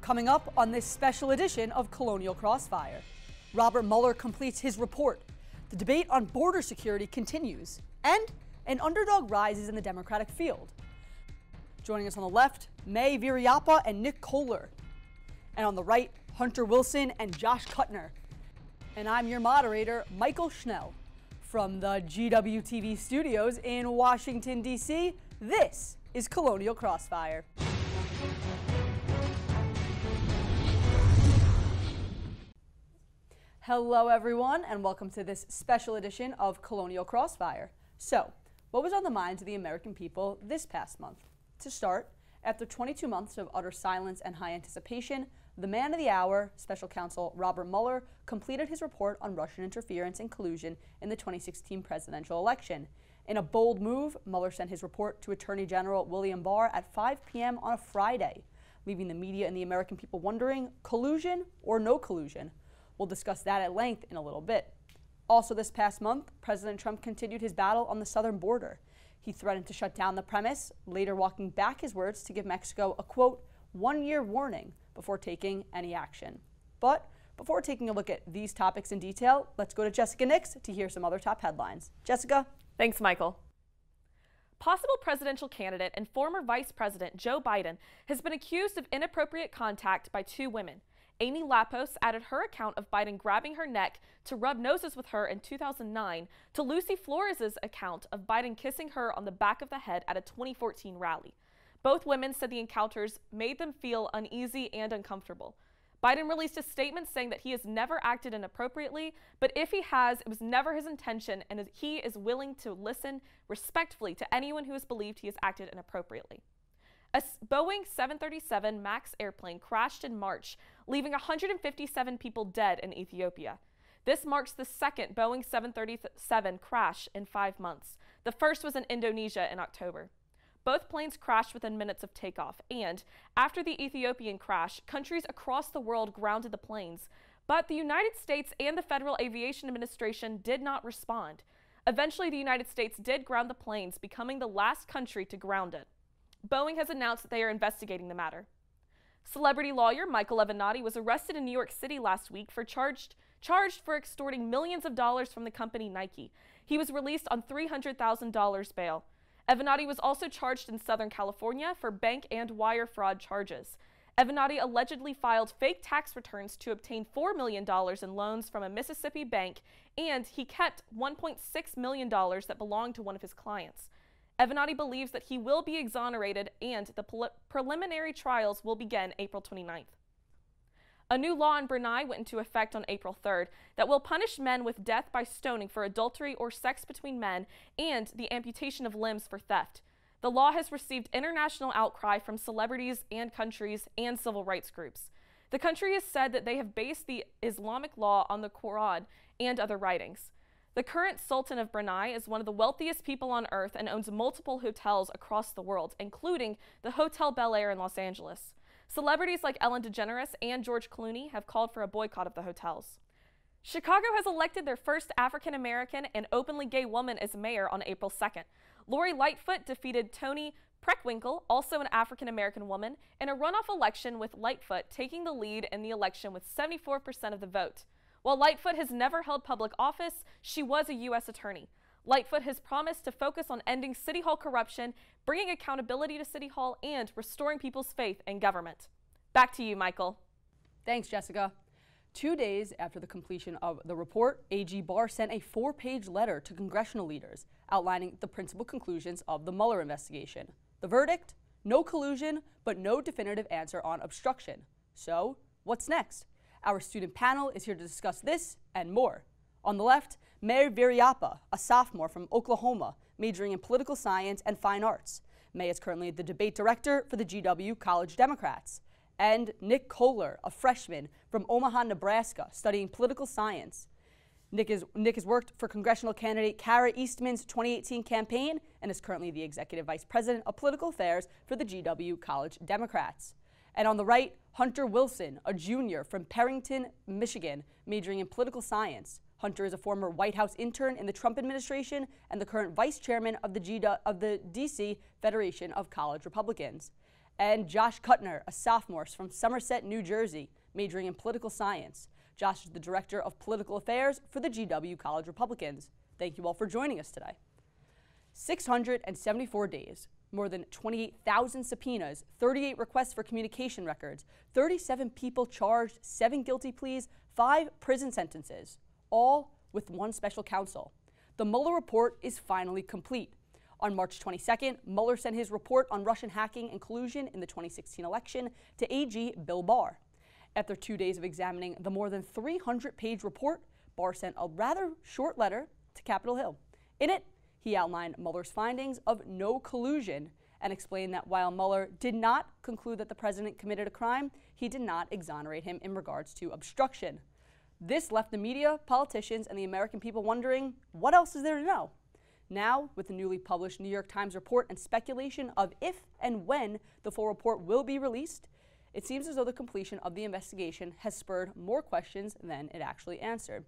Coming up on this special edition of Colonial Crossfire, Robert Mueller completes his report. The debate on border security continues, and an underdog rises in the Democratic field. Joining us on the left, May Viriappa and Nick Kohler. And on the right, Hunter Wilson and Josh KUTNER. And I'm your moderator, Mychael Schnell. From the GWTV studios in Washington, D.C., this is Colonial Crossfire. Hello, everyone, and welcome to this special edition of Colonial Crossfire. So, what was on the minds of the American people this past month? To start, after 22 months of utter silence and high anticipation, the man of the hour, Special Counsel Robert Mueller, completed his report on Russian interference and collusion in the 2016 presidential election. In a bold move, Mueller sent his report to Attorney General William Barr at 5 p.m. on a Friday, leaving the media and the American people wondering, collusion or no collusion? We'll discuss that at length in a little bit. Also this past month, President Trump continued his battle on the southern border. He threatened to shut down the premise, later walking back his words to give Mexico a, quote, one-year warning before taking any action. But before taking a look at these topics in detail, let's go to Jessica Nix to hear some other top headlines. Jessica? Thanks, Michael. Possible presidential candidate and former Vice President Joe Biden has been accused of inappropriate contact by two women. Amy Lapos added her account of Biden grabbing her neck to rub noses with her in 2009 to Lucy Flores' account of Biden kissing her on the back of the head at a 2014 rally. Both women said the encounters made them feel uneasy and uncomfortable. Biden released a statement saying that he has never acted inappropriately, but if he has, it was never his intention, and he is willing to listen respectfully to anyone who has believed he has acted inappropriately. A Boeing 737 MAX airplane crashed in March, leaving 157 people dead in Ethiopia. This marks the second Boeing 737 crash in 5 months. The first was in Indonesia in October. Both planes crashed within minutes of takeoff, and after the Ethiopian crash, countries across the world grounded the planes. But the United States and the Federal Aviation Administration did not respond. Eventually, the United States did ground the planes, becoming the last country to ground it. Boeing has announced that they are investigating the matter. Celebrity lawyer Mychael was arrested in New York City last week for charged for extorting millions of dollars from the company Nike. He was released on $300,000 bail. Avenatti was also charged in Southern California for bank and wire fraud charges. Avenatti allegedly filed fake tax returns to obtain $4 million in loans from a Mississippi bank, and he kept $1.6 million that belonged to one of his clients. Avenatti believes that he will be exonerated, and the preliminary trials will begin April 29th. A new law in Brunei went into effect on April 3rd that will punish men with death by stoning for adultery or sex between men and the amputation of limbs for theft. The law has received international outcry from celebrities and countries and civil rights groups. The country has said that they have based the Islamic law on the Quran and other writings. The current Sultan of Brunei is one of the wealthiest people on earth and owns multiple hotels across the world, including the Hotel Bel Air in Los Angeles. Celebrities like Ellen DeGeneres and George Clooney have called for a boycott of the hotels. Chicago has elected their first African-American and openly gay woman as mayor on April 2nd. Lori Lightfoot defeated Toni Preckwinkle, also an African-American woman, in a runoff election, with Lightfoot taking the lead in the election with 74% of the vote. While Lightfoot has never held public office, she was a U.S. attorney. Lightfoot has promised to focus on ending City Hall corruption, bringing accountability to City Hall, and restoring people's faith in government. Back to you, Michael. Thanks, Jessica. 2 days after the completion of the report, AG Barr sent a 4-page letter to congressional leaders outlining the principal conclusions of the Mueller investigation. The verdict? No collusion, but no definitive answer on obstruction. So, what's next? Our student panel is here to discuss this and more. On the left, May Viriappa, a sophomore from Oklahoma, majoring in political science and fine arts. May is currently the debate director for the GW College Democrats. And Nick Kohler, a freshman from Omaha, Nebraska, studying political science. Nick has worked for congressional candidate Kara Eastman's 2018 campaign and is currently the executive vice president of political affairs for the GW College Democrats. And on the right, Hunter Wilson, a junior from Perrington, Michigan, majoring in political science. Hunter is a former White House intern in the Trump administration and the current vice chairman of the D.C. Federation of College Republicans. And Josh KUTNER, a sophomore from Somerset, New Jersey, majoring in political science. Josh is the Director of Political Affairs for the GW College Republicans. Thank you all for joining us today. 674 days, more than 28,000 subpoenas, 38 requests for communication records, 37 people charged, 7 guilty pleas, 5 prison sentences, all with one special counsel. The Mueller report is finally complete. On March 22nd, Mueller sent his report on Russian hacking and collusion in the 2016 election to AG Bill Barr. After 2 days of examining the more than 300-page report, Barr sent a rather short letter to Capitol Hill. In it, he outlined Mueller's findings of no collusion and explained that while Mueller did not conclude that the president committed a crime, he did not exonerate him in regards to obstruction. This left the media, politicians, and the American people wondering, what else is there to know? Now, with the newly published New York Times report and speculation of if and when the full report will be released, it seems as though the completion of the investigation has spurred more questions than it actually answered.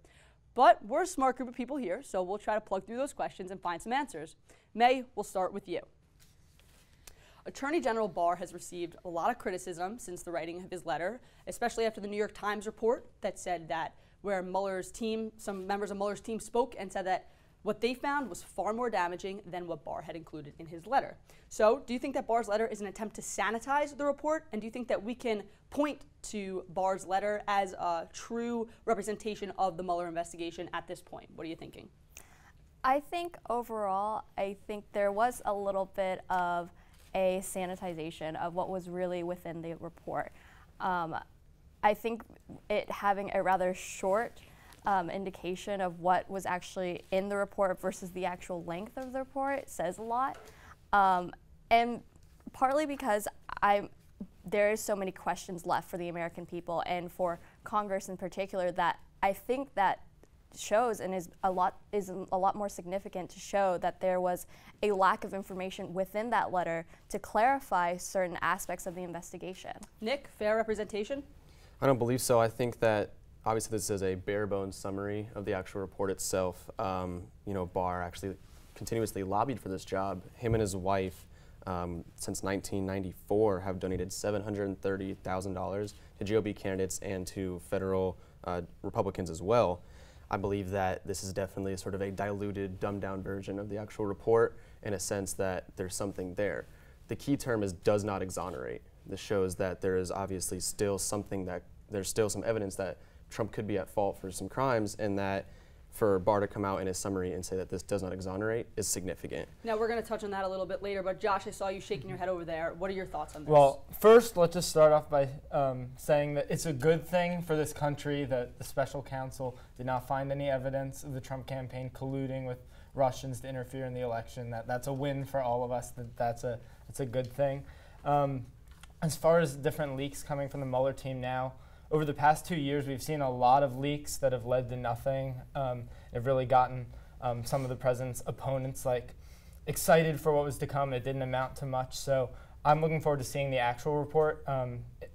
But we're a smart group of people here, so we'll try to plug through those questions and find some answers. May, we'll start with you. Attorney General Barr has received a lot of criticism since the writing of his letter, especially after the New York Times report that said that where Mueller's team, some members of Mueller's team spoke and said that what they found was far more damaging than what Barr had included in his letter. So, do you think that Barr's letter is an attempt to sanitize the report? And do you think that we can point to Barr's letter as a true representation of the Mueller investigation at this point? What are you thinking? I think overall, I think there was a little bit of a sanitization of what was really within the report. I think it having a rather short indication of what was actually in the report versus the actual length of the report says a lot. And partly because there is so many questions left for the American people and for Congress in particular that I think that shows and is a lot more significant to show that there was a lack of information within that letter to clarify certain aspects of the investigation. Nick, fair representation? I don't believe so. I think that obviously this is a bare bones summary of the actual report itself. You know, Barr actually continuously lobbied for this job. Him and his wife since 1994 have donated $730,000 to GOP candidates and to federal Republicans as well. I believe that this is definitely sort of a diluted, dumbed down version of the actual report in a sense that there's something there. The key term is does not exonerate. This shows that there is obviously still something that, there's still some evidence that Trump could be at fault for some crimes, and that for Barr to come out in his summary and say that this does not exonerate is significant. Now, we're going to touch on that a little bit later, but Josh, I saw you shaking your head over there. What are your thoughts on this? Well, first, let's just start off by saying that it's a good thing for this country that the special counsel did not find any evidence of the Trump campaign colluding with Russians to interfere in the election. That's a win for all of us. That's a good thing. As far as different leaks coming from the Mueller team now, over the past 2 years, we've seen a lot of leaks that have led to nothing. They've really gotten some of the president's opponents excited for what was to come. It didn't amount to much. So I'm looking forward to seeing the actual report.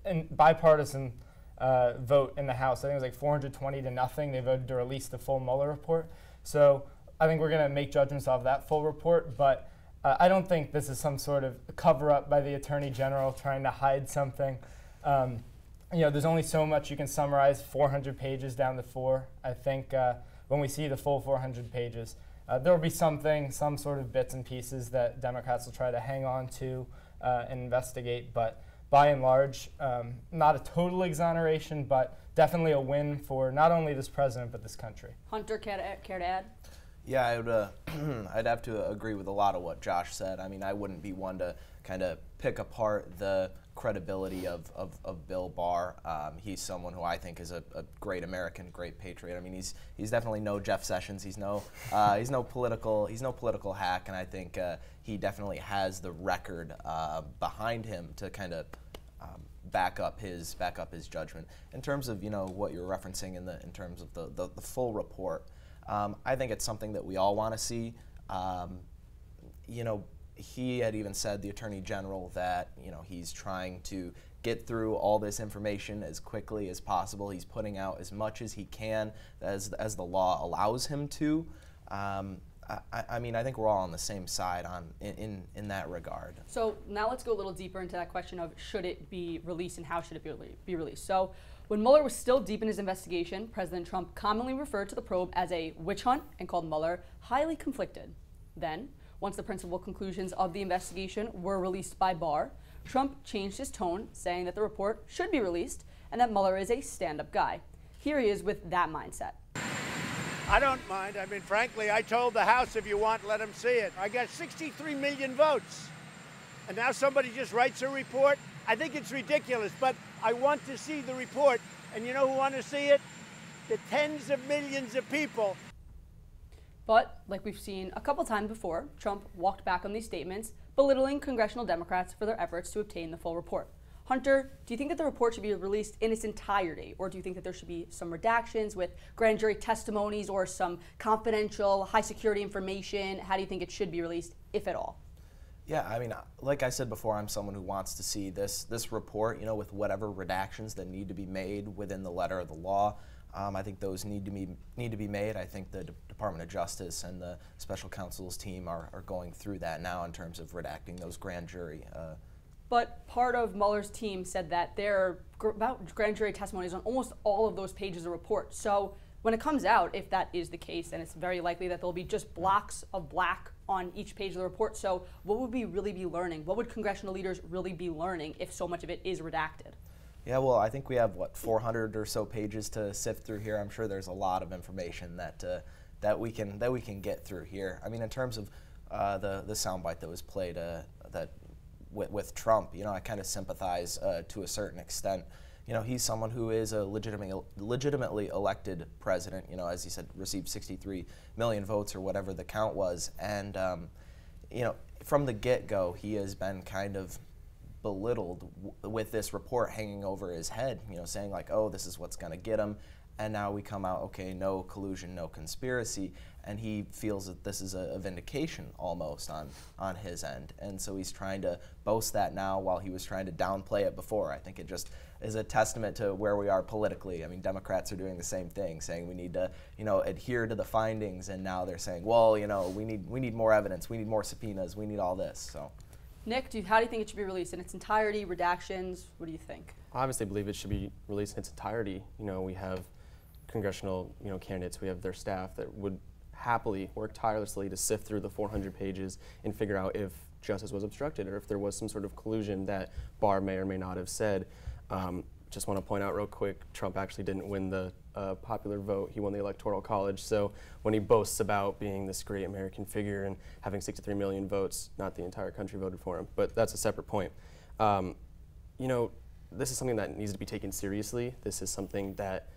And bipartisan vote in the House, I think it was like 420 to nothing. They voted to release the full Mueller report. So I think we're going to make judgments off that full report. But I don't think this is some sort of cover-up by the Attorney General trying to hide something. You know, there's only so much you can summarize 400 pages down to 4. I think when we see the full 400 pages, there will be some sort of bits and pieces that Democrats will try to hang on to and investigate. But by and large, not a total exoneration, but definitely a win for not only this president, but this country. Hunter, care to add? Yeah, I would, I'd have to agree with a lot of what Josh said. I mean, I wouldn't be one to kind of pick apart the credibility of Bill Barr. He's someone who I think is a great American, great patriot. I mean, he's definitely no Jeff Sessions. He's no political hack, and I think he definitely has the record behind him to kind of back up his judgment. In terms of what you're referencing in terms of the full report, I think it's something that we all want to see. He had even said, the Attorney General, that he's trying to get through all this information as quickly as possible. He's putting out as much as he can as the law allows him to. I mean, I think we're all on the same side in that regard. So now let's go a little deeper into that question of should it be released and how should it be released. So when Mueller was still deep in his investigation, President Trump commonly referred to the probe as a witch hunt and called Mueller highly conflicted. Then, once the principal conclusions of the investigation were released by Barr, Trump changed his tone, saying that the report should be released and that Mueller is a stand-up guy. Here he is with that mindset. I don't mind. I mean, frankly, I told the House, if you want, let them see it. I got 63 million votes. And now somebody just writes a report. I think it's ridiculous, but I want to see the report. And you know who want to see it? The tens of millions of people. But, like we've seen a couple times before, Trump walked back on these statements, belittling congressional Democrats for their efforts to obtain the full report. Hunter, do you think that the report should be released in its entirety, or do you think that there should be some redactions with grand jury testimonies or some confidential, high security information? How do you think it should be released, if at all? Yeah, I mean, like I said before, I'm someone who wants to see this report, you know, with whatever redactions that need to be made within the letter of the law. I think those need to be made. I think the Department of Justice and the special counsel's team are going through that now in terms of redacting those grand jury. But part of Mueller's team said that there are about grand jury testimonies on almost all of those pages of report. So when it comes out, if that is the case, and it's very likely that there'll be just blocks of black on each page of the report, so what would we really be learning? What would congressional leaders really be learning if so much of it is redacted? Yeah, well, I think we have, 400 or so pages to sift through here. I'm sure there's a lot of information that we can get through here. I mean, in terms of the soundbite that was played with Trump, you know, I kind of sympathize to a certain extent. You know, he's someone who is a legitimately elected president, you know, as he said, received 63 million votes or whatever the count was. And, you know, from the get-go, he has been kind of belittled with this report hanging over his head, you know, saying like, oh, this is what's going to get him. And now we come out, okay, no collusion, no conspiracy, and he feels that this is a vindication almost on his end. And so he's trying to boast that now while he was trying to downplay it before. I think it just is a testament to where we are politically. I mean, Democrats are doing the same thing, saying we need to, you know, adhere to the findings, and now they're saying, well, you know, we need more evidence, we need more subpoenas, we need all this. So. Nick, how do you think it should be released? In its entirety, redactions, what do you think? I obviously believe it should be released in its entirety. You know, we have congressional, you know, candidates, we have their staff that would happily work tirelessly to sift through the 400 pages and figure out if justice was obstructed or if there was some sort of collusion that Barr may or may not have said. Just want to point out real quick, Trump actually didn't win the popular vote. He won the Electoral College. So when he boasts about being this great American figure and having 63 million votes, not the entire country voted for him, but that's a separate point. You know, this is something that needs to be taken seriously. This is something that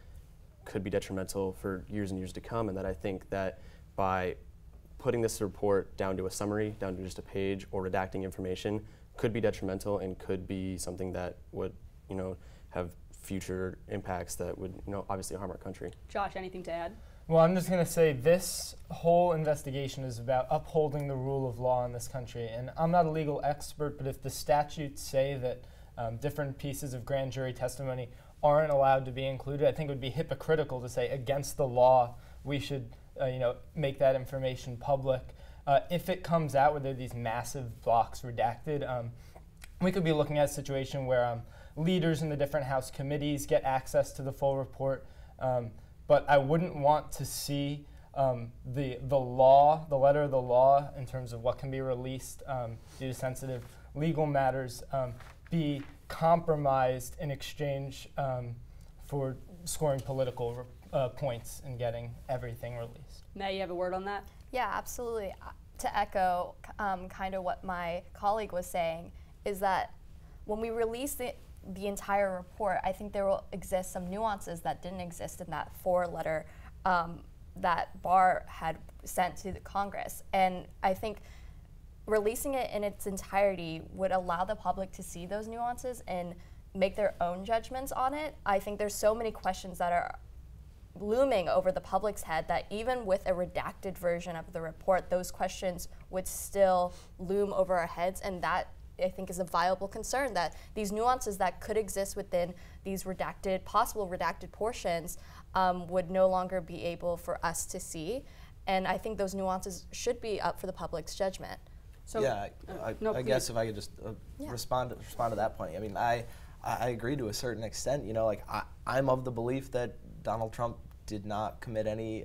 could be detrimental for years and years to come, and that I think that by putting this report down to a summary, down to just a page, or redacting information could be detrimental and could be something that would, you know, have future impacts that would, you know, obviously harm our country. Josh, anything to add? Well, I'm just going to say this whole investigation is about upholding the rule of law in this country. And I'm not a legal expert, but if the statutes say that different pieces of grand jury testimony aren't allowed to be included, I think it would be hypocritical to say against the law we should you know, make that information public. If it comes out where there are these massive blocks redacted, we could be looking at a situation where leaders in the different House committees get access to the full report. But I wouldn't want to see the letter of the law in terms of what can be released due to sensitive legal matters be compromised in exchange for scoring political points and getting everything released. May, you have a word on that? Yeah, absolutely. To echo kind of what my colleague was saying, is that when we release the entire report, I think there will exist some nuances that didn't exist in that 4-letter that Barr had sent to the Congress. And I think releasing it in its entirety would allow the public to see those nuances and make their own judgments on it. I think there's so many questions that are looming over the public's head that even with a redacted version of the report, those questions would still loom over our heads, and that I think is a viable concern, that these nuances that could exist within these possible redacted portions would no longer be able for us to see. And I think those nuances should be up for the public's judgment. So, yeah, no, I guess if I could just respond to that point. I mean, I agree to a certain extent. You know, like I'm of the belief that Donald Trump did not commit any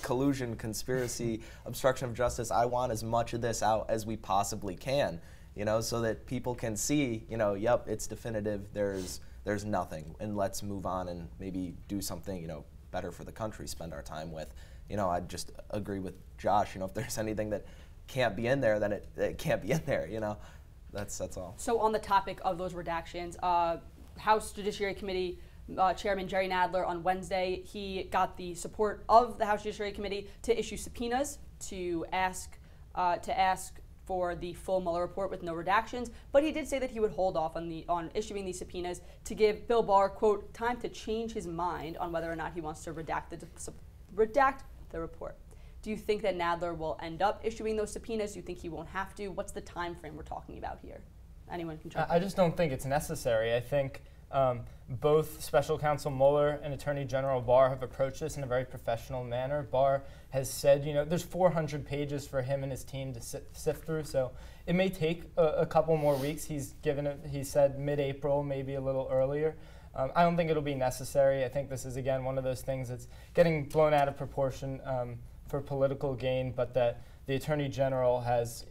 collusion, conspiracy, obstruction of justice. I want as much of this out as we possibly can, you know, so that people can see, you know, yep, it's definitive. There's nothing, and let's move on and maybe do something, you know, better for the country. Spend our time with, you know. I just agree with Josh. You know, if there's anything that can't be in there, then it can't be in there. You know, that's all. So on the topic of those redactions, House Judiciary Committee Chairman Jerry Nadler on Wednesday, he got the support of the House Judiciary Committee to issue subpoenas to ask for the full Mueller report with no redactions, but he did say that he would hold off on issuing these subpoenas to give Bill Barr, quote, time to change his mind on whether or not he wants to redact the report. Do you think that Nadler will end up issuing those subpoenas? Do you think he won't have to? What's the time frame we're talking about here? Anyone can jump in. I just don't think it's necessary. I think both Special Counsel Mueller and Attorney General Barr have approached this in a very professional manner. Barr has said, you know, there's 400 pages for him and his team to sift through, so it may take a couple more weeks. He said mid-April, maybe a little earlier. I don't think it'll be necessary. I think this is, again, one of those things that's getting blown out of proportion for political gain, but that the Attorney General has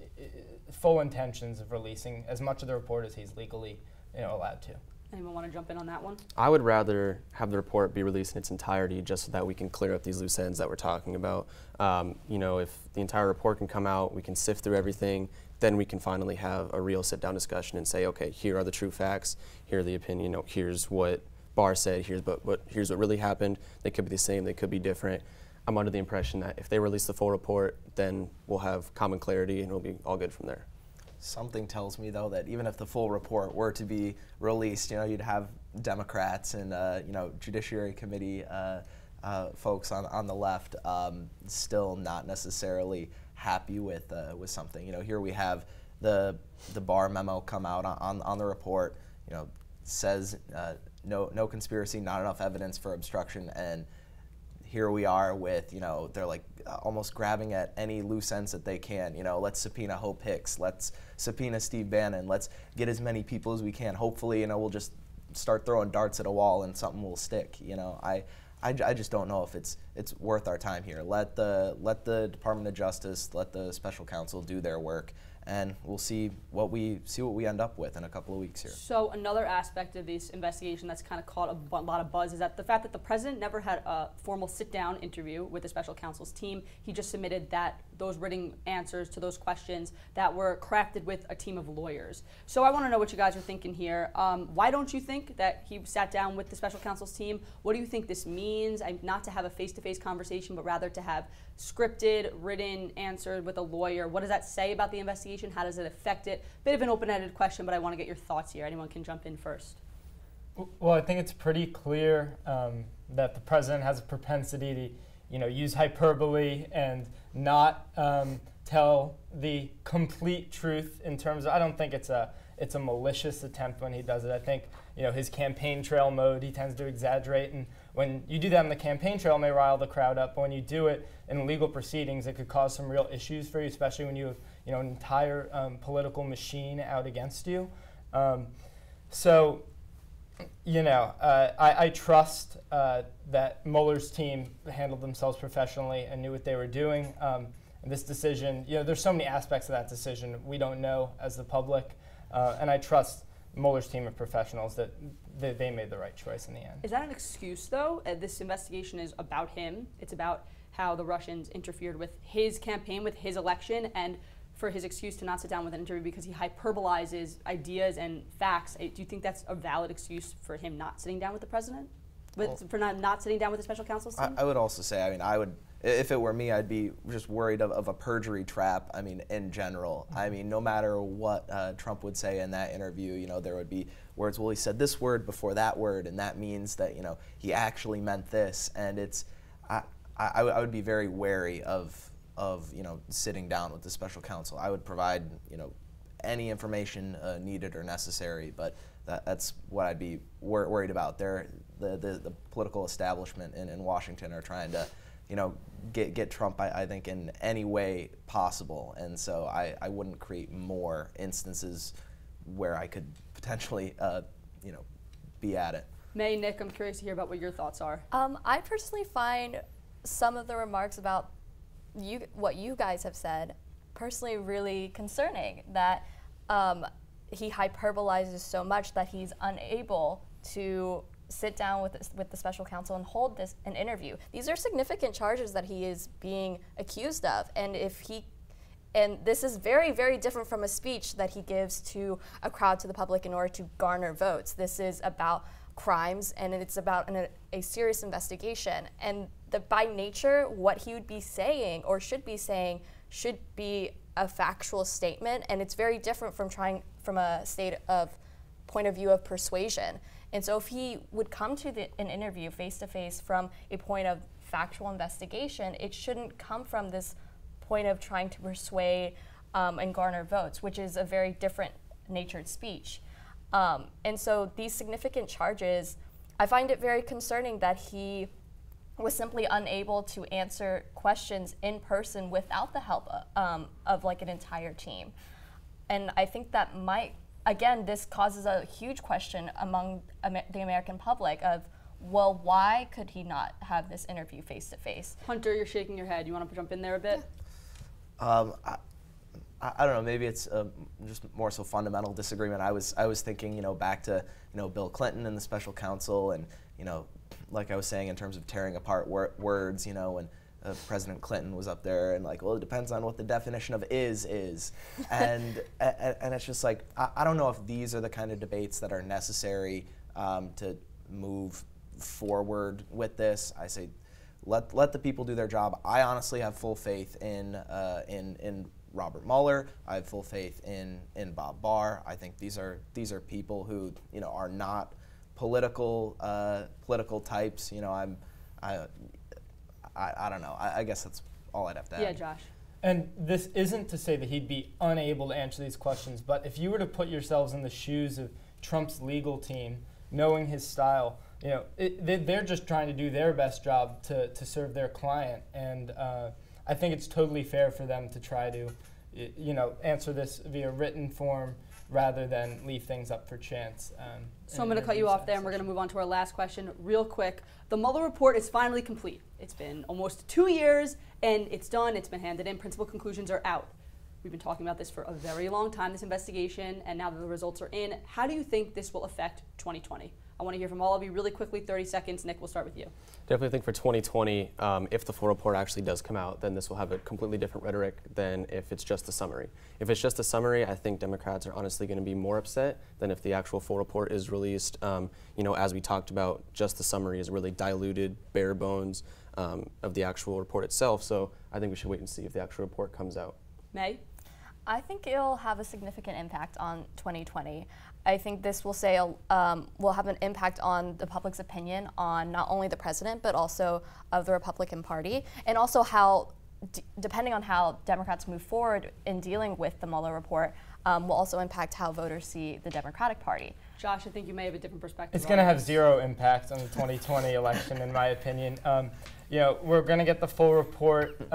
full intentions of releasing as much of the report as he's legally, you know, allowed to. Anyone want to jump in on that one? I would rather have the report be released in its entirety just so that we can clear up these loose ends that we're talking about. You know, if the entire report can come out, we can sift through everything, then we can finally have a real sit-down discussion and say, okay, here are the true facts, here are the opinion, you know, here's what Barr said, here's what really happened. They could be the same, they could be different. I'm under the impression that if they release the full report, then we'll have common clarity and we'll be all good from there. Something tells me, though, that even if the full report were to be released, you know, you'd have Democrats and, you know, Judiciary Committee folks on the left still not necessarily happy with something. You know, here we have the Barr memo come out on the report, you know, says no conspiracy, not enough evidence for obstruction, and here we are with, you know, they're like almost grabbing at any loose ends that they can. You know, let's subpoena Hope Hicks, let's subpoena Steve Bannon, let's get as many people as we can. Hopefully, you know, we'll just start throwing darts at a wall and something will stick. You know, I just don't know if it's worth our time here. Let the Department of Justice, let the special counsel do their work, and we'll see what we end up with in a couple of weeks here. So another aspect of this investigation that's kind of caught a lot of buzz is that the fact that the president never had a formal sit-down interview with the special counsel's team. He just submitted those written answers to those questions that were crafted with a team of lawyers. So I want to know what you guys are thinking here. Why don't you think that he sat down with the special counsel's team? What do you think this means? Not to have a face-to-face conversation, but rather to have scripted, written, answered with a lawyer. What does that say about the investigation? How does it affect it? Bit of an open-ended question, but I want to get your thoughts here. Anyone can jump in first. Well, I think it's pretty clear that the president has a propensity to, you know, use hyperbole and not tell the complete truth in terms of, I don't think it's a malicious attempt when he does it. I think, you know, his campaign trail mode, he tends to exaggerate, and when you do that in the campaign trail, it may rile the crowd up, but when you do it in legal proceedings, it could cause some real issues for you, especially when you have, you know, an entire political machine out against you. So, you know, I trust that Mueller's team handled themselves professionally and knew what they were doing. And this decision, you know, there's so many aspects of that decision we don't know as the public, and I trust Mueller's team of professionals that they made the right choice in the end. Is that an excuse, though? This investigation is about him. It's about how the Russians interfered with his campaign, with his election, and for his excuse to not sit down with an interview because he hyperbolizes ideas and facts. Do you think that's a valid excuse for him not sitting down with the president? For not sitting down with the special counsel's team? I would also say, I mean, if it were me, I'd be just worried of a perjury trap, I mean, in general. I mean, no matter what Trump would say in that interview, you know, there would be words, well, he said this word before that word, and that means that, you know, he actually meant this. And it's, I would be very wary of, you know, sitting down with the special counsel. I would provide, you know, any information needed or necessary, but that's what I'd be worried about. The political establishment in Washington are trying get Trump, I think, in any way possible. And so I wouldn't create more instances where I could potentially, be at it. May, Nick, I'm curious to hear about what your thoughts are. I personally find some of the remarks about what you guys have said personally really concerning, that he hyperbolizes so much that he's unable to sit down with the special counsel and hold an interview. These are significant charges that he is being accused of, and this is very, very different from a speech that he gives to a crowd, to the public, in order to garner votes. This is about crimes, and it's about a serious investigation. And by nature, what he would be saying or should be saying should be a factual statement, and it's very different from a point of view of persuasion. And so if he would come to an interview face-to-face from a point of factual investigation, it shouldn't come from this point of trying to persuade and garner votes, which is a very different natured speech. And so these significant charges, I find it very concerning that he was simply unable to answer questions in person without the help of like an entire team. And I think that again, this causes a huge question among the American public of, well, why could he not have this interview face to face? Hunter, you're shaking your head. You want to jump in there a bit? Yeah. I don't know. Maybe it's just more so fundamental disagreement. I was thinking, back to Bill Clinton and the special counsel, and like I was saying in terms of tearing apart words, when President Clinton was up there and like, well, it depends on what the definition of is, and it's just like I don't know if these are the kind of debates that are necessary to move forward with this. I say, let the people do their job. I honestly have full faith in Robert Mueller. I have full faith in Bob Barr. I think these are people who are not political types. I don't know. I guess that's all I'd have to add. Yeah, Josh. And this isn't to say that he'd be unable to answer these questions, but if you were to put yourselves in the shoes of Trump's legal team, knowing his style, they're just trying to do their best job to serve their client. And I think it's totally fair for them to try to, answer this via written form rather than leave things up for chance. So I'm going to cut you off there, and we're going to move on to our last question real quick. The Mueller report is finally complete. It's been almost 2 years, and it's done. It's been handed in. Principal conclusions are out. We've been talking about this for a very long time, this investigation, and now that the results are in, how do you think this will affect 2020? I want to hear from all of you really quickly, 30 seconds. Nick, we'll start with you. Definitely think for 2020, if the full report actually does come out, then this will have a completely different rhetoric than if it's just a summary. If it's just a summary, I think Democrats are honestly going to be more upset than if the actual full report is released. As we talked about, just the summary is really diluted, bare bones of the actual report itself. So I think we should wait and see if the actual report comes out. May? I think it'll have a significant impact on 2020. I think this will have an impact on the public's opinion on not only the president, but also of the Republican Party, and also how, depending on how Democrats move forward in dealing with the Mueller report, will also impact how voters see the Democratic Party. Josh, I think you may have a different perspective. It's going to have zero impact on the 2020 election, in my opinion. We're going to get the full report.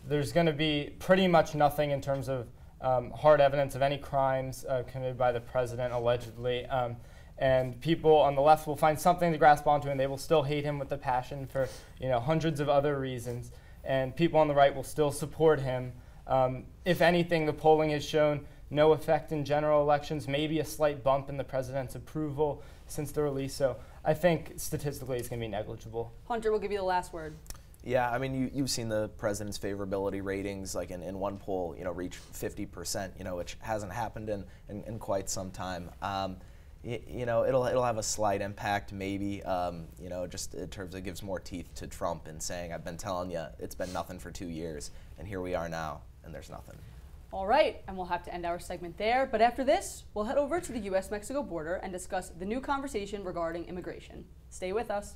There's going to be pretty much nothing in terms of hard evidence of any crimes committed by the president, allegedly. And people on the left will find something to grasp onto, and they will still hate him with a passion for hundreds of other reasons. And people on the right will still support him. If anything, the polling has shown no effect in general elections, maybe a slight bump in the president's approval since the release. So I think statistically it's going to be negligible. Hunter, we'll give you the last word. Yeah, I mean, you've seen the president's favorability ratings, like in one poll, reach 50%, which hasn't happened in quite some time. It'll have a slight impact, maybe, just in terms of it gives more teeth to Trump in saying, I've been telling you, it's been nothing for 2 years, and here we are now, and there's nothing. All right, and we'll have to end our segment there. But after this, we'll head over to the U.S.-Mexico border and discuss the new conversation regarding immigration. Stay with us.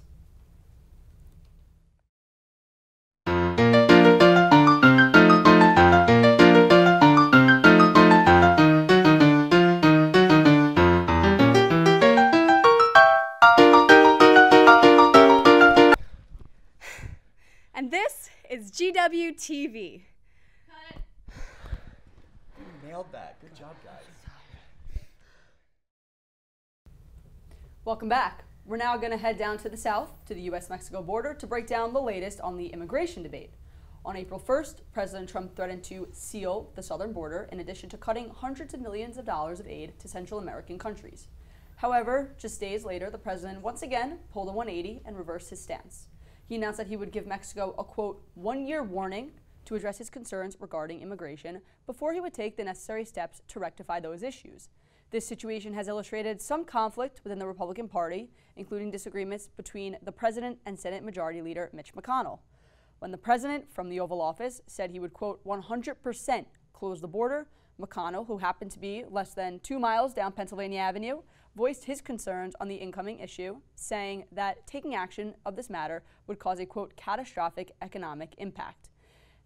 And there GWTV. Nailed that. Good job, guys. Welcome back. We're now going to head down to the south, to the U.S.-Mexico border, to break down the latest on the immigration debate. On April 1st, President Trump threatened to seal the southern border in addition to cutting hundreds of millions of dollars of aid to Central American countries. However, just days later, the president once again pulled a 180 and reversed his stance. He announced that he would give Mexico a, quote, one-year warning to address his concerns regarding immigration before he would take the necessary steps to rectify those issues. This situation has illustrated some conflict within the Republican Party, including disagreements between the president and Senate Majority Leader Mitch McConnell. When the president from the Oval Office said he would, quote, 100% close the border, McConnell, who happened to be less than 2 miles down Pennsylvania Avenue, voiced his concerns on the incoming issue, saying that taking action of this matter would cause a, quote, catastrophic economic impact.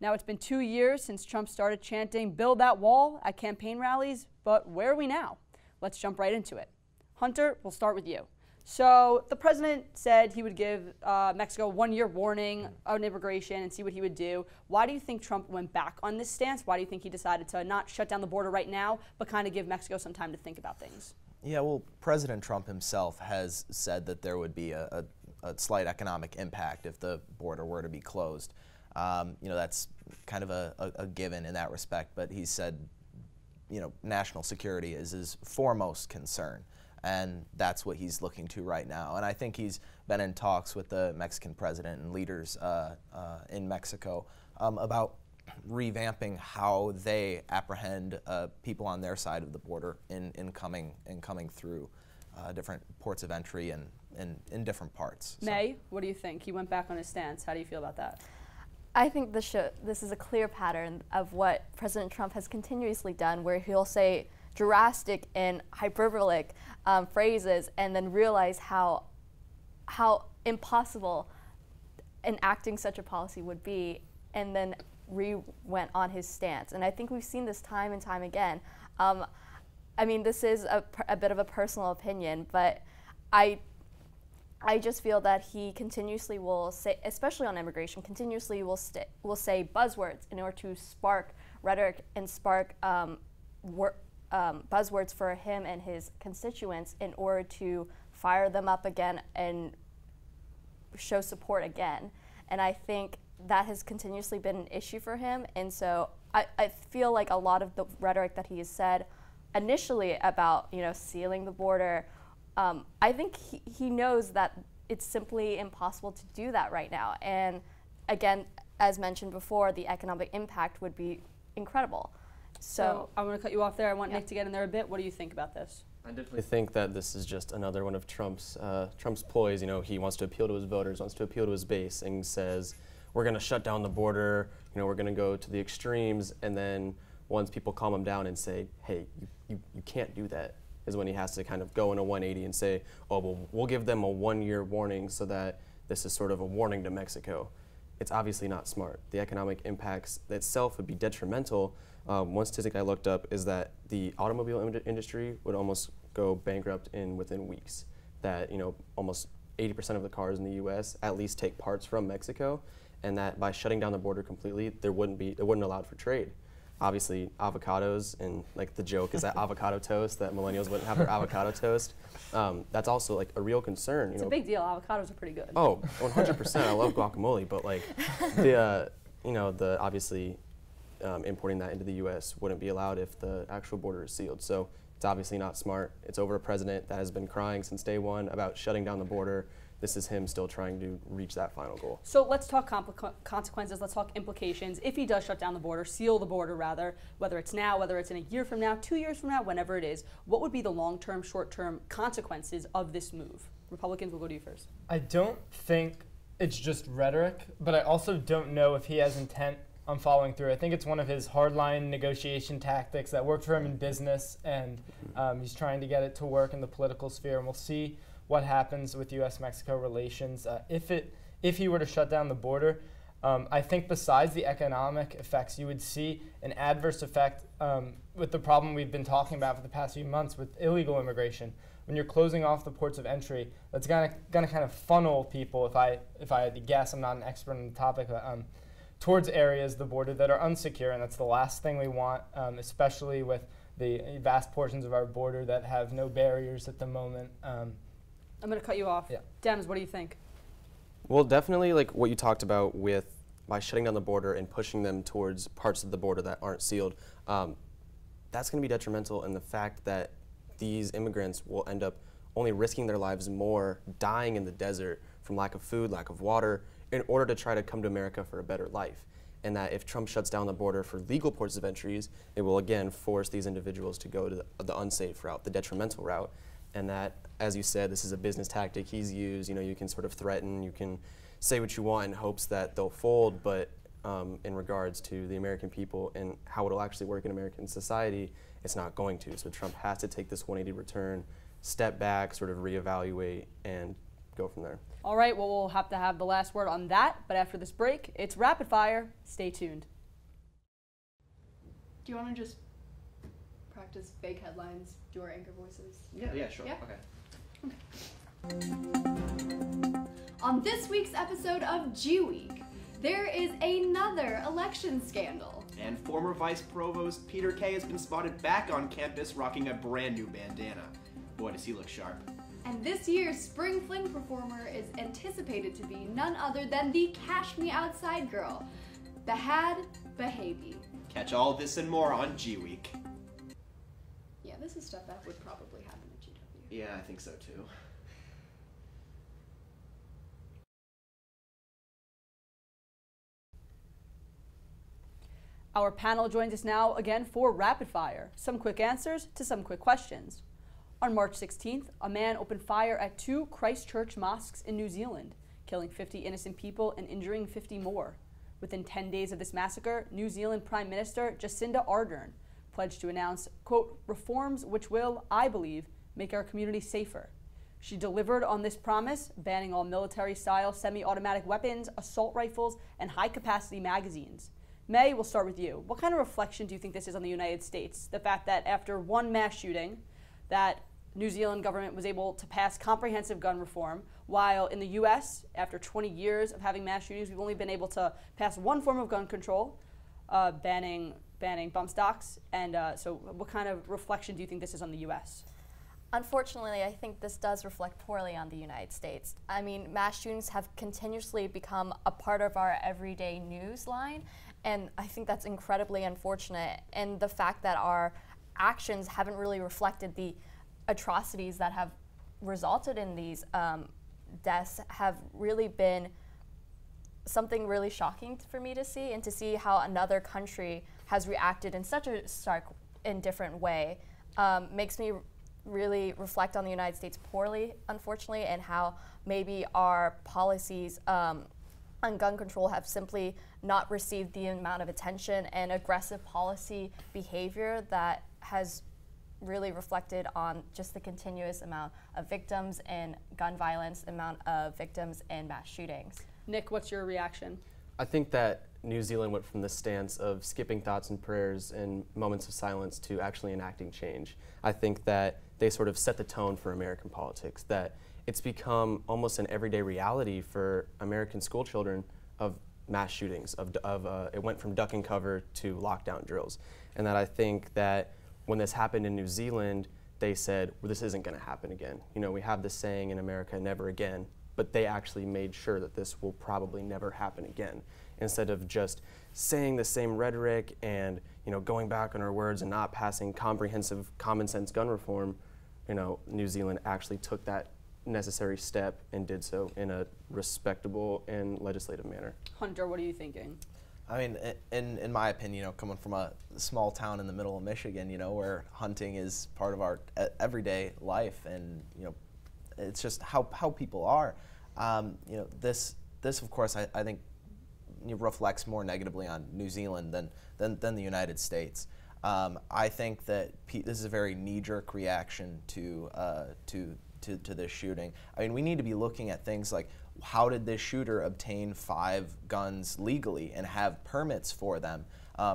Now, it's been 2 years since Trump started chanting, "Build that wall" at campaign rallies, but where are we now? Let's jump right into it. Hunter, we'll start with you. So the president said he would give Mexico a 1-year warning on immigration and see what he would do. Why do you think Trump went back on this stance? Why do you think he decided to not shut down the border right now, but kind of give Mexico some time to think about things? Yeah, well, President Trump himself has said that there would be a slight economic impact if the border were to be closed. You know, that's kind of a given in that respect, but he said, you know, national security is his foremost concern, and that's what he's looking to right now. And I think he's been in talks with the Mexican president and leaders in Mexico about revamping how they apprehend people on their side of the border in coming through different ports of entry and in different parts. May, what do you think? He went back on his stance. How do you feel about that? I think this is a clear pattern of what President Trump has continuously done, where he'll say drastic and hyperbolic phrases and then realize how impossible enacting such a policy would be, and then went on his stance. And I think we've seen this time and time again. I mean, this is a bit of a personal opinion, but I just feel that he continuously will say, especially on immigration, continuously will say buzzwords in order to spark rhetoric and spark buzzwords for him and his constituents in order to fire them up again and show support again. And I think that has continuously been an issue for him. And so I feel like a lot of the rhetoric that he has said initially about, you know, sealing the border, I think he knows that it's simply impossible to do that right now. And again, as mentioned before, the economic impact would be incredible. So I'm going to cut you off there. I want Nick to get in there a bit. What do you think about this? I definitely think that this is just another one of Trump's ploys. You know, he wants to appeal to his voters, wants to appeal to his base, and says, we're going to shut down the border, you know, we're going to go to the extremes, and then once people calm him down and say, hey, you can't do that, is when he has to kind of go in a 180 and say, oh, well, we'll give them a 1-year warning so that this is sort of a warning to Mexico. It's obviously not smart. The economic impacts itself would be detrimental. One statistic I looked up is that the automobile industry would almost go bankrupt within weeks. That, you know, almost 80% of the cars in the U.S. at least take parts from Mexico, and that by shutting down the border completely, it wouldn't allowed for trade. Obviously, avocados, and like the joke is that avocado toast, that millennials wouldn't have their avocado toast. That's also like a real concern. It's a big deal. Avocados are pretty good. Oh, 100%. I love guacamole, but like the, you know, obviously importing that into the U.S. wouldn't be allowed if the actual border is sealed. So it's obviously not smart. It's over a president that has been crying since day one about shutting down the border. This is him still trying to reach that final goal. So let's talk consequences, let's talk implications. If he does shut down the border, seal the border rather, whether it's now, whether it's in a year from now, 2 years from now, whenever it is, what would be the long-term, short-term consequences of this move? Republicans, will go to you first. I don't think it's just rhetoric, but I also don't know if he has intent on following through. I think it's one of his hardline negotiation tactics that worked for him in business, and he's trying to get it to work in the political sphere, and we'll see what happens with U.S.-Mexico relations. If he were to shut down the border, I think besides the economic effects, you would see an adverse effect with the problem we've been talking about for the past few months with illegal immigration. When you're closing off the ports of entry, that's gonna kind of funnel people, if I had to guess, I'm not an expert on the topic, but towards areas of the border that are unsecure, and that's the last thing we want, especially with the vast portions of our border that have no barriers at the moment. I'm going to cut you off. Yeah. Dems, what do you think? Well, definitely like what you talked about with by shutting down the border and pushing them towards parts of the border that aren't sealed, that's going to be detrimental in the fact that these immigrants will end up only risking their lives more, dying in the desert from lack of food, lack of water, in order to try to come to America for a better life. And that if Trump shuts down the border for legal ports of entries, it will again force these individuals to go to the unsafe route, the detrimental route. And that, as you said, this is a business tactic he's used. You know, you can sort of threaten, you can say what you want in hopes that they'll fold, but in regards to the American people and how it'll actually work in American society, it's not going to. So Trump has to take this 180 return, step back, sort of reevaluate, and go from there. All right, well, we'll have to have the last word on that, but after this break, it's rapid fire. Stay tuned. Do you want to just practice fake headlines, do our anchor voices? Yeah, sure. Yeah? Okay. On this week's episode of G Week, there is another election scandal. And former Vice Provost Peter Kay has been spotted back on campus rocking a brand new bandana. Boy, does he look sharp. And this year's Spring Fling performer is anticipated to be none other than the Cash Me Outside girl, Behad Behabi. Catch all this and more on G Week. Yeah, this is stuff that would probably happen at GW. Yeah, I think so too. Our panel joins us now again for rapid fire. Some quick answers to some quick questions. On March 16th, a man opened fire at 2 Christchurch mosques in New Zealand, killing 50 innocent people and injuring 50 more. Within 10 days of this massacre, New Zealand Prime Minister Jacinda Ardern pledged to announce, quote, reforms which will, I believe, make our community safer. She delivered on this promise, banning all military-style semi-automatic weapons, assault rifles, and high-capacity magazines. May, we'll start with you. What kind of reflection do you think this is on the United States? The fact that after one mass shooting, that New Zealand government was able to pass comprehensive gun reform, while in the U.S., after 20 years of having mass shootings, we've only been able to pass one form of gun control, banning bump stocks. And so what kind of reflection do you think this is on the U.S.? Unfortunately, I think this does reflect poorly on the United States. I mean, mass shootings have continuously become a part of our everyday news line, and I think that's incredibly unfortunate. And the fact that our actions haven't really reflected the atrocities that have resulted in these deaths have really been something really shocking for me to see, and to see how another country has reacted in such a stark and different way makes me really reflect on the United States poorly, unfortunately, and how maybe our policies on gun control have simply not received the amount of attention and aggressive policy behavior that has really reflected on just the continuous amount of victims in gun violence, the amount of victims in mass shootings. Nick, what's your reaction? I think that New Zealand went from the stance of skipping thoughts and prayers and moments of silence to actually enacting change. I think that they sort of set the tone for American politics, that it's become almost an everyday reality for American school children of mass shootings, it went from duck and cover to lockdown drills. And that I think that when this happened in New Zealand, they said, well, this isn't gonna happen again. You know, we have this saying in America, never again, but they actually made sure that this will probably never happen again. Instead of just saying the same rhetoric and, you know, going back on our words and not passing comprehensive common sense gun reform, you know, New Zealand actually took that necessary step and did so in a respectable and legislative manner. Hunter, what are you thinking? I mean, in my opinion, you know, coming from a small town in the middle of Michigan, you know, where hunting is part of our everyday life, and you know, it's just how people are. You know, this of course I think reflects more negatively on New Zealand than the United States. I think that this is a very knee-jerk reaction to this shooting. I mean, we need to be looking at things like, how did this shooter obtain 5 guns legally and have permits for them,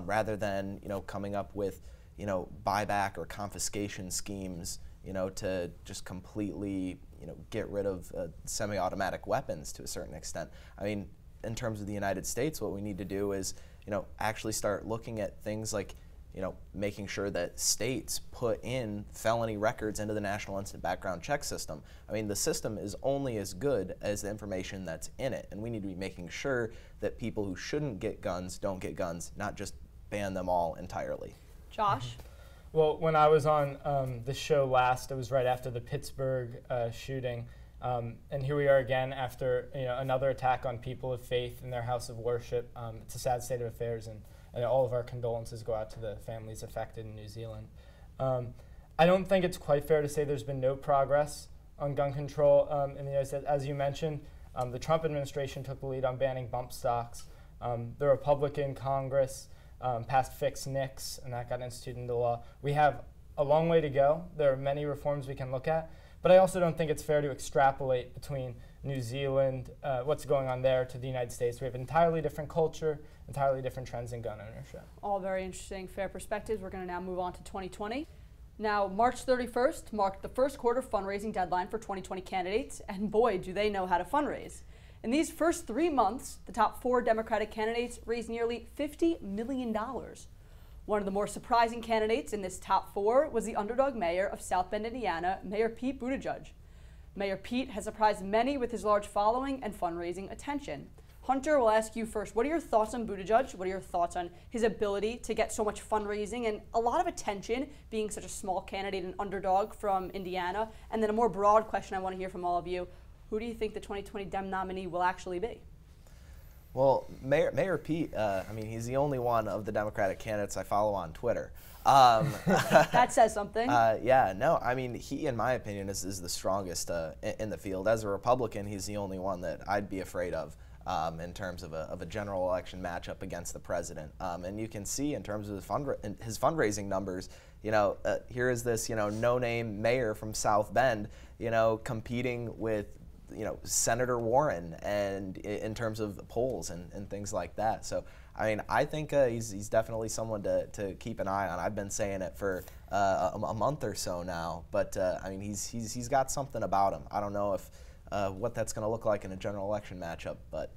rather than, you know, coming up with, you know, buyback or confiscation schemes, you know, to just completely, you know, get rid of semi-automatic weapons to a certain extent. I mean, in terms of the United States, what we need to do is, actually start looking at things like, making sure that states put in felony records into the National Instant Background Check system. I mean, the system is only as good as the information that's in it, and we need to be making sure that people who shouldn't get guns don't get guns, not just ban them all entirely. Josh? Well, when I was on the show last, it was right after the Pittsburgh shooting, and here we are again after another attack on people of faith in their house of worship. It's a sad state of affairs, and all of our condolences go out to the families affected in New Zealand. I don't think it's quite fair to say there's been no progress on gun control in the United States. As you mentioned, the Trump administration took the lead on banning bump stocks. The Republican Congress passed Fix NICS, and that got instituted into law. We have a long way to go. There are many reforms we can look at, but I also don't think it's fair to extrapolate between New Zealand, what's going on there, to the United States. We have an entirely different culture, entirely different trends in gun ownership. All very interesting, fair perspectives. We're going to now move on to 2020. Now, March 31st marked the first quarter fundraising deadline for 2020 candidates, and boy, do they know how to fundraise. In these first 3 months, the top 4 Democratic candidates raised nearly $50 million. One of the more surprising candidates in this top 4 was the underdog mayor of South Bend, Indiana, Mayor Pete Buttigieg. Mayor Pete has surprised many with his large following and fundraising attention. Hunter, we'll ask you first. What are your thoughts on Buttigieg? What are your thoughts on his ability to get so much fundraising and a lot of attention, being such a small candidate and underdog from Indiana? And then a more broad question I want to hear from all of you. Who do you think the 2020 Dem nominee will actually be? Well, Mayor Pete, I mean, he's the only one of the Democratic candidates I follow on Twitter. That says something. Yeah, no, I mean, he, in my opinion, is the strongest in the field. As a Republican, he's the only one that I'd be afraid of in terms of a general election matchup against the president. And you can see in terms of his fundraising numbers, here is this, no-name mayor from South Bend, competing with Senator Warren, and in terms of polls and things like that. So, I mean, I think he's definitely someone to keep an eye on. I've been saying it for a month or so now, but I mean, he's got something about him. I don't know if what that's going to look like in a general election matchup, but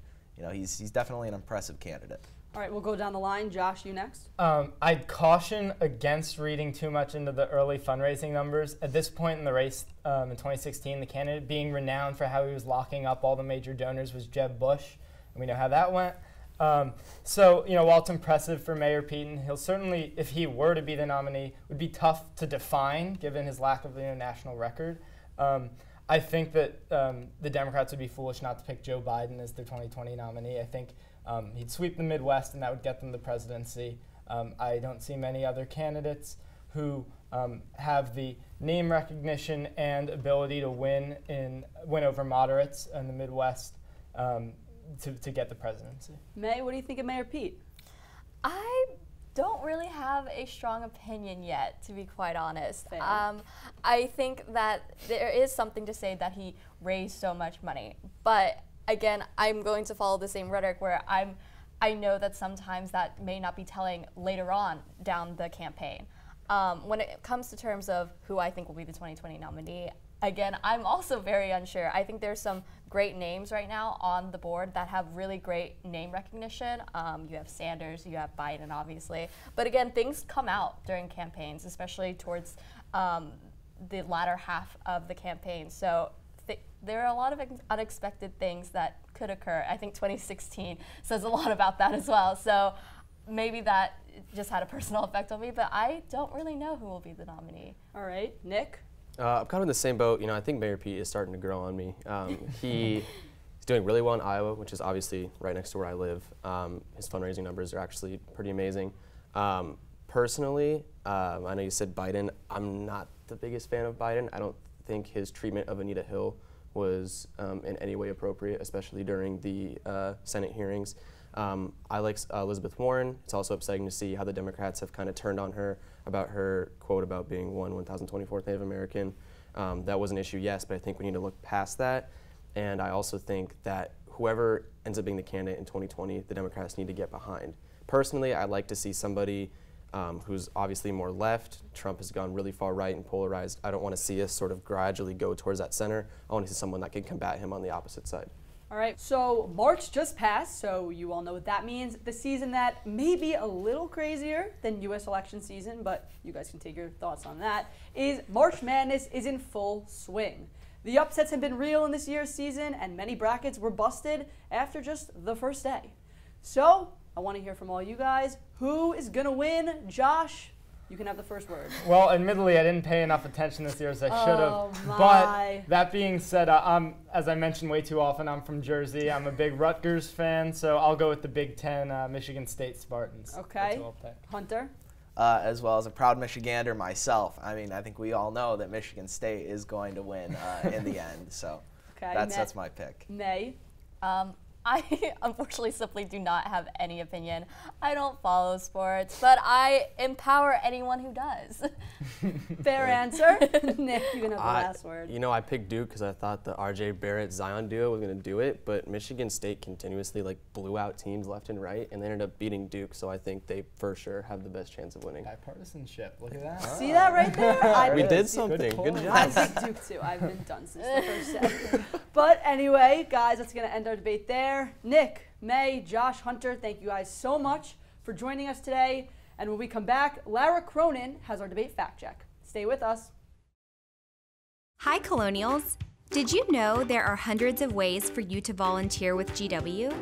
he's definitely an impressive candidate. All right, we'll go down the line. Josh, you next. I'd caution against reading too much into the early fundraising numbers. At this point in the race in 2016, the candidate being renowned for how he was locking up all the major donors was Jeb Bush, and we know how that went. So, while it's impressive for Mayor Pete, and he'll certainly, if he were to be the nominee, would be tough to define given his lack of national record. I think that the Democrats would be foolish not to pick Joe Biden as their 2020 nominee. I think he'd sweep the Midwest, and that would get them the presidency. I don't see many other candidates who have the name recognition and ability to win over moderates in the Midwest to get the presidency. May, what do you think of Mayor Pete? I don't really have a strong opinion yet, to be quite honest. I think that there is something to say that he raised so much money, but again, I'm going to follow the same rhetoric where I know that sometimes that may not be telling later on down the campaign. When it comes to terms of who I think will be the 2020 nominee, again, I'm also very unsure. I think there's some great names right now on the board that have really great name recognition. You have Sanders, you have Biden, obviously. But again, things come out during campaigns, especially towards the latter half of the campaign. So there are a lot of unexpected things that could occur. I think 2016 says a lot about that as well. So maybe that just had a personal effect on me, but I don't really know who will be the nominee. All right, Nick? I'm kind of in the same boat. I think Mayor Pete is starting to grow on me. He's doing really well in Iowa, which is obviously right next to where I live. His fundraising numbers are actually pretty amazing. Personally, I know you said Biden. I'm not the biggest fan of Biden. I don't think his treatment of Anita Hill was in any way appropriate, especially during the Senate hearings. I like Elizabeth Warren. It's also upsetting to see how the Democrats have kind of turned on her about her quote about being 1,024th Native American. That was an issue, yes, but I think we need to look past that. And I also think that whoever ends up being the candidate in 2020, the Democrats need to get behind. Personally, I'd like to see somebody who's obviously more left. Trump has gone really far right and polarized. I don't want to see us sort of gradually go towards that center. I want to see someone that can combat him on the opposite side. All right, so March just passed, so you all know what that means. The season that may be a little crazier than U.S. election season, but you guys can take your thoughts on that, is March Madness is in full swing. The upsets have been real in this year's season, and many brackets were busted after just the first day. So, I want to hear from all you guys. Who is going to win? Josh, you can have the first word. Well, admittedly, I didn't pay enough attention this year as I should have. Oh, my. But that being said, as I mentioned way too often, I'm from Jersey. I'm a big Rutgers fan, so I'll go with the Big Ten, Michigan State Spartans. Okay. That's who I'll pick. Hunter? As well as a proud Michigander myself. I mean, I think we all know that Michigan State is going to win in the end. So Okay, that's my pick. May? I unfortunately simply do not have any opinion. I don't follow sports, but I empower anyone who does. Fair answer. Nick, you can have the last word. You know, I picked Duke because I thought the R.J. Barrett-Zion duo was going to do it, but Michigan State continuously blew out teams left and right, and they ended up beating Duke, so I think they for sure have the best chance of winning. Bipartisanship, look at that. See that right there? We did something. Good job. I picked Duke too. I've been done since the first set. But anyway, guys, that's going to end our debate there. Nick, May, Josh, Hunter, thank you guys so much for joining us today. And when we come back, LARAGH Cronin has our debate fact check. Stay with us. Hi, Colonials. Did you know there are hundreds of ways for you to volunteer with GW?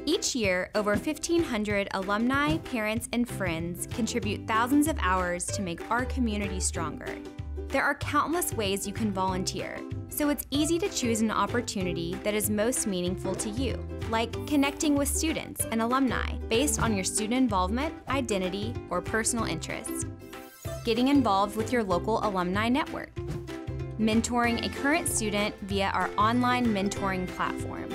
Each year, over 1,500 alumni, parents, and friends contribute thousands of hours to make our community stronger. There are countless ways you can volunteer, so it's easy to choose an opportunity that is most meaningful to you, like connecting with students and alumni based on your student involvement, identity, or personal interests, getting involved with your local alumni network, mentoring a current student via our online mentoring platform,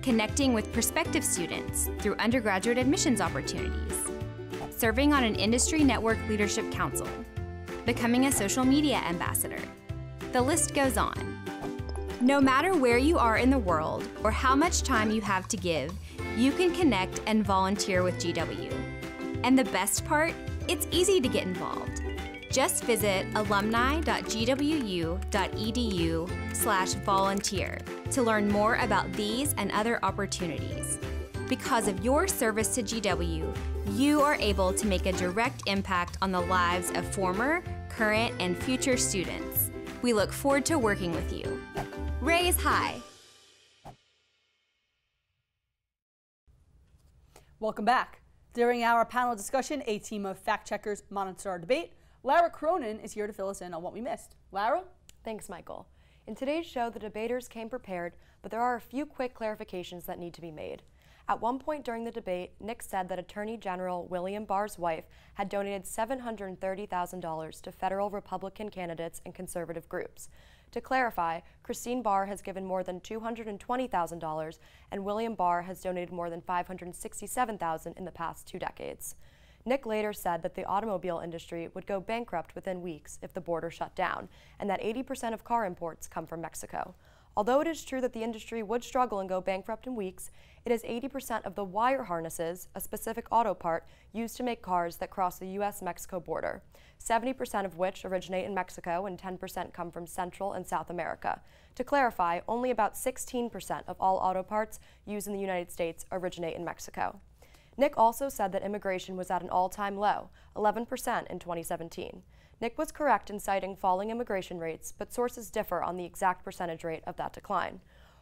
connecting with prospective students through undergraduate admissions opportunities, serving on an industry network leadership council, becoming a social media ambassador. The list goes on. No matter where you are in the world or how much time you have to give, you can connect and volunteer with GW. And the best part, it's easy to get involved. Just visit alumni.gwu.edu/volunteer to learn more about these and other opportunities. Because of your service to GW, you are able to make a direct impact on the lives of former, current, and future students. We look forward to working with you. Raise high. Welcome back. During our panel discussion, a team of fact checkers monitor our debate. LARAGH Cronin is here to fill us in on what we missed. Lara? Thanks, Michael. In today's show, the debaters came prepared, but there are a few quick clarifications that need to be made. At one point during the debate, Nick said that Attorney General William Barr's wife had donated $730,000 to federal Republican candidates and conservative groups. To clarify, Christine Barr has given more than $220,000, and William Barr has donated more than $567,000 in the past 2 decades. Nick later said that the automobile industry would go bankrupt within weeks if the border shut down, and that 80% of car imports come from Mexico. Although it is true that the industry would struggle and go bankrupt in weeks, it is 80% of the wire harnesses, a specific auto part, used to make cars that cross the U.S.-Mexico border, 70% of which originate in Mexico and 10% come from Central and South America. To clarify, only about 16% of all auto parts used in the United States originate in Mexico. Nick also said that immigration was at an all-time low, 11% in 2017. Nick was correct in citing falling immigration rates, but sources differ on the exact percentage rate of that decline.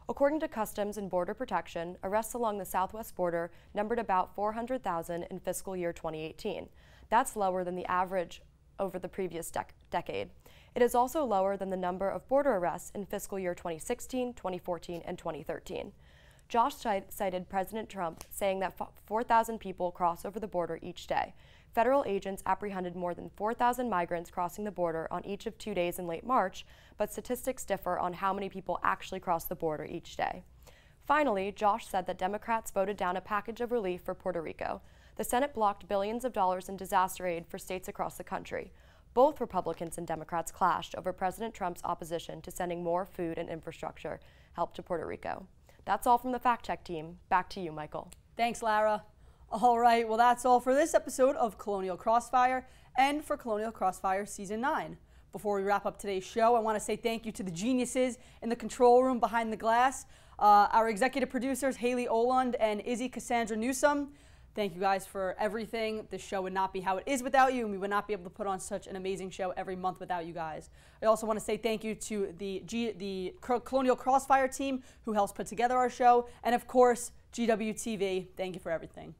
According to Customs and Border Protection, arrests along the southwest border numbered about 400,000 in fiscal year 2018. That's lower than the average over the previous decade. It is also lower than the number of border arrests in fiscal year 2016, 2014, and 2013. Josh cited President Trump saying that 4,000 people cross over the border each day. Federal agents apprehended more than 4,000 migrants crossing the border on each of 2 days in late March, but statistics differ on how many people actually cross the border each day. Finally, Josh said that Democrats voted down a package of relief for Puerto Rico. The Senate blocked billions of dollars in disaster aid for states across the country. Both Republicans and Democrats clashed over President Trump's opposition to sending more food and infrastructure help to Puerto Rico. That's all from the fact check team. Back to you, Michael. Thanks, Lara. All right, well, that's all for this episode of Colonial Crossfire and for Colonial Crossfire Season 9. Before we wrap up today's show, I want to say thank you to the geniuses in the control room behind the glass, our executive producers, Haley Oland and Izzy Cassandra Newsome. Thank you guys for everything. This show would not be how it is without you, and we would not be able to put on such an amazing show every month without you guys. I also want to say thank you to the Colonial Crossfire team who helps put together our show, and of course, GWTV. Thank you for everything.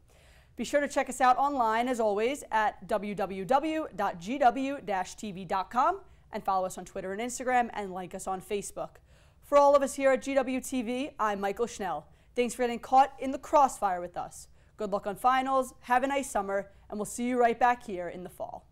Be sure to check us out online, as always, at www.gw-tv.com, and follow us on Twitter and Instagram, and like us on Facebook. For all of us here at GWTV, I'm Mychael Schnell. Thanks for getting caught in the crossfire with us. Good luck on finals, have a nice summer, and we'll see you right back here in the fall.